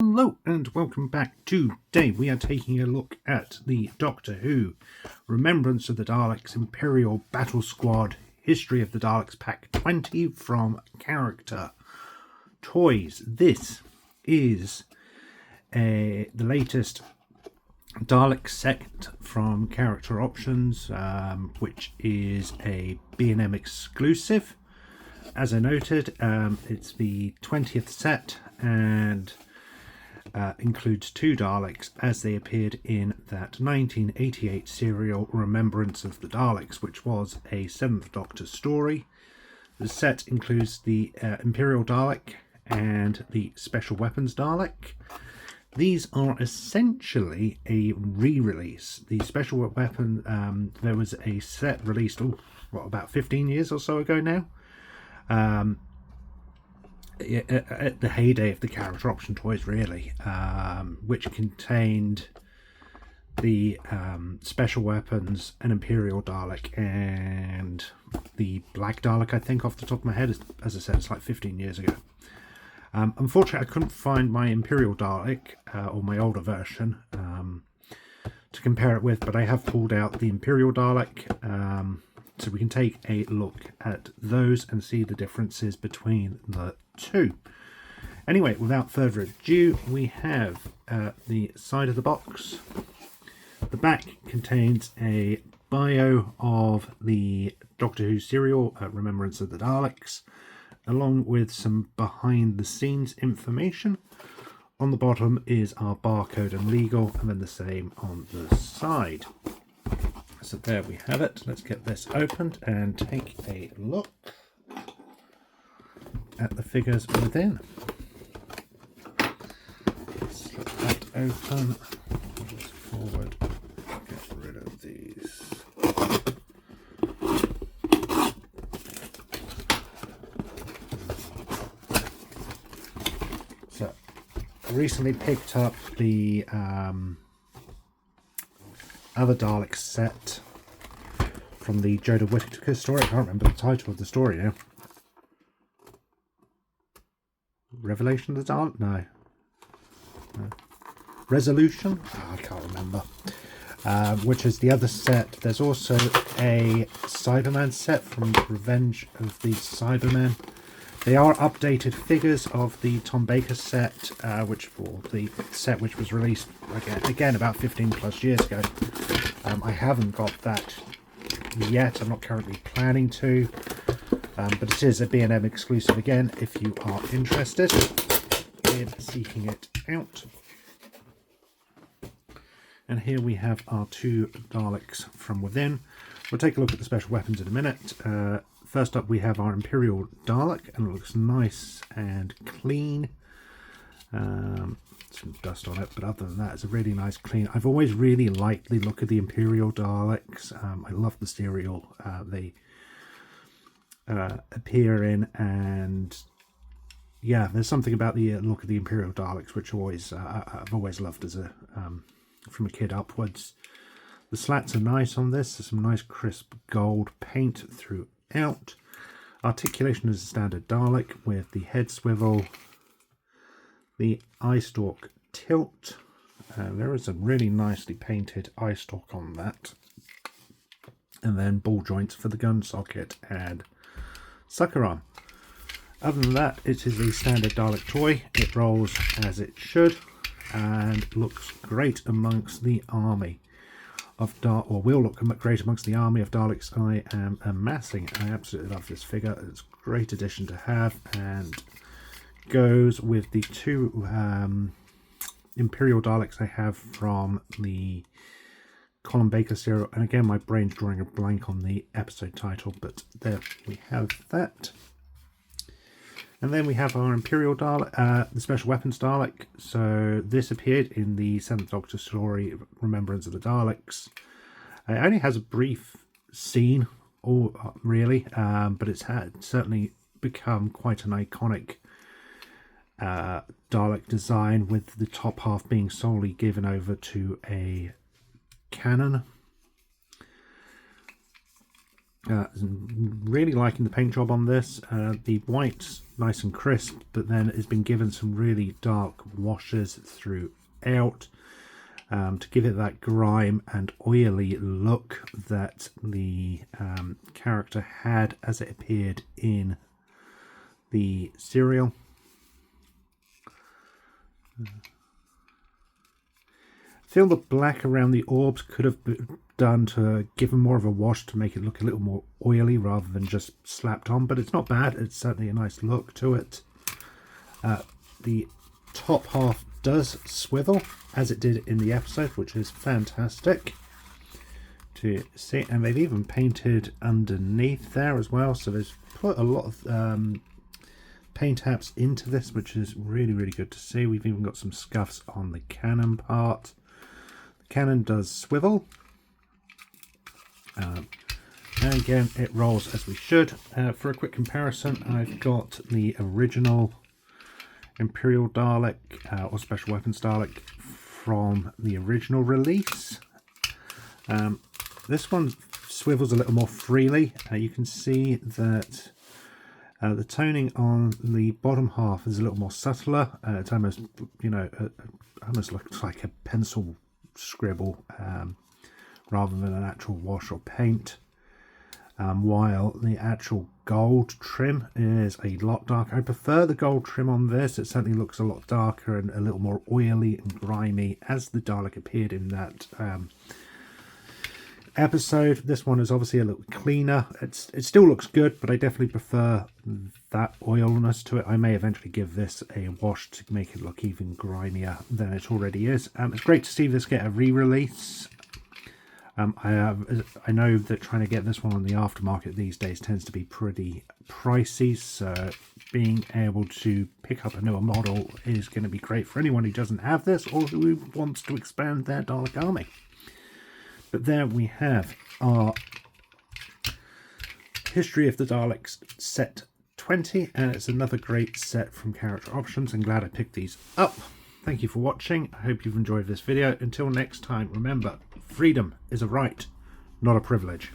Hello and welcome back. Today we are taking a look at the Doctor Who Remembrance of the Daleks Imperial Battle Squad History of the Daleks Pack 20 from Character Toys. This is the latest Dalek set from Character Options, which is a B&M exclusive. As I noted, it's the 20th set and includes two Daleks as they appeared in that 1988 serial Remembrance of the Daleks, which was a 7th Doctor story. The set includes the Imperial Dalek and the Special Weapons Dalek. These are essentially a re-release. The Special Weapon, there was a set released, about 15 years or so ago now. At the heyday of the Character Option toys, really, which contained the Special Weapons, an Imperial Dalek, and the Black Dalek, I think, off the top of my head. As I said, it's like 15 years ago. Unfortunately, I couldn't find my Imperial Dalek, or my older version, to compare it with, but I have pulled out the Imperial Dalek, so we can take a look at those and see the differences between the two. Anyway, without further ado, we have the side of the box. The back contains a bio of the Doctor Who serial, Remembrance of the Daleks, along with some behind the scenes information. On the bottom is our barcode and legal, and then the same on the side. So there we have it. Let's get this opened and take a look at the figures within. Slip that open, just forward, get rid of these. So, I recently picked up the other Dalek set from the Jodie Whittaker story. I can't remember the title of the story now. Revelation of the Dalek? No. Resolution? I can't remember. Which is the other set. There's also a Cyberman set from Revenge of the Cybermen. They are updated figures of the Tom Baker set, which was released again about 15 plus years ago. I haven't got that yet. I'm not currently planning to, but it is a B&M exclusive again if you are interested in seeking it out. And here we have our two Daleks from within. We'll take a look at the special weapons in a minute. First up, we have our Imperial Dalek, and it looks nice and clean. Some dust on it, but other than that, it's a really nice clean. I've always really liked the look of the Imperial Daleks. I love the serial they appear in, and yeah, there's something about the look of the Imperial Daleks which I've always loved as a from a kid upwards. The slats are nice on this. There's some nice crisp gold paint throughout. Articulation is a standard Dalek with the head swivel, the eye stalk tilt. There is a really nicely painted eye stalk on that. And then ball joints for the gun socket and sucker arm. Other than that, it is a standard Dalek toy. It rolls as it should and looks great amongst the army of will look great amongst the army of Daleks I am amassing. I absolutely love this figure. It's a great addition to have and goes with the two Imperial Daleks I have from the Colin Baker serial. And again, my brain's drawing a blank on the episode title, but there we have that. And then we have our Imperial Dalek, the Special Weapons Dalek. So this appeared in the 7th Doctor story, Remembrance of the Daleks. It only has a brief scene, really, but it's certainly become quite an iconic Dalek design, with the top half being solely given over to a cannon. Really liking the paint job on this. The white's nice and crisp, but then it's been given some really dark washes throughout to give it that grime and oily look that the character had as it appeared in the serial. I feel the black around the orbs could have been done to give them more of a wash to make it look a little more oily rather than just slapped on, but it's not bad. It's certainly a nice look to it. The top half does swivel as it did in the episode, which is fantastic to see, and they've even painted underneath there as well, so they've put a lot of paint apps into this, which is really, really good to see. We've even got some scuffs on the cannon part. The cannon does swivel. And again, it rolls as we should. For a quick comparison, I've got the original Imperial Dalek or Special Weapons Dalek from the original release. This one swivels a little more freely. You can see that the toning on the bottom half is a little more subtler. It's almost, you know, almost looks like a pencil scribble rather than an actual wash or paint. While the actual gold trim is a lot darker. I prefer the gold trim on this. It certainly looks a lot darker and a little more oily and grimy as the Dalek appeared in that episode. This one is obviously a little cleaner. It still looks good, but I definitely prefer that oiliness to it. I may eventually give this a wash to make it look even grimier than it already is. It's great to see this get a re-release. I know that trying to get this one on the aftermarket these days tends to be pretty pricey, so being able to pick up a newer model is going to be great for anyone who doesn't have this or who wants to expand their Dalek army. But there we have our History of the Daleks set 20, and it's another great set from Character Options. I'm glad I picked these up. Thank you for watching. I hope you've enjoyed this video. Until next time, remember, freedom is a right, not a privilege.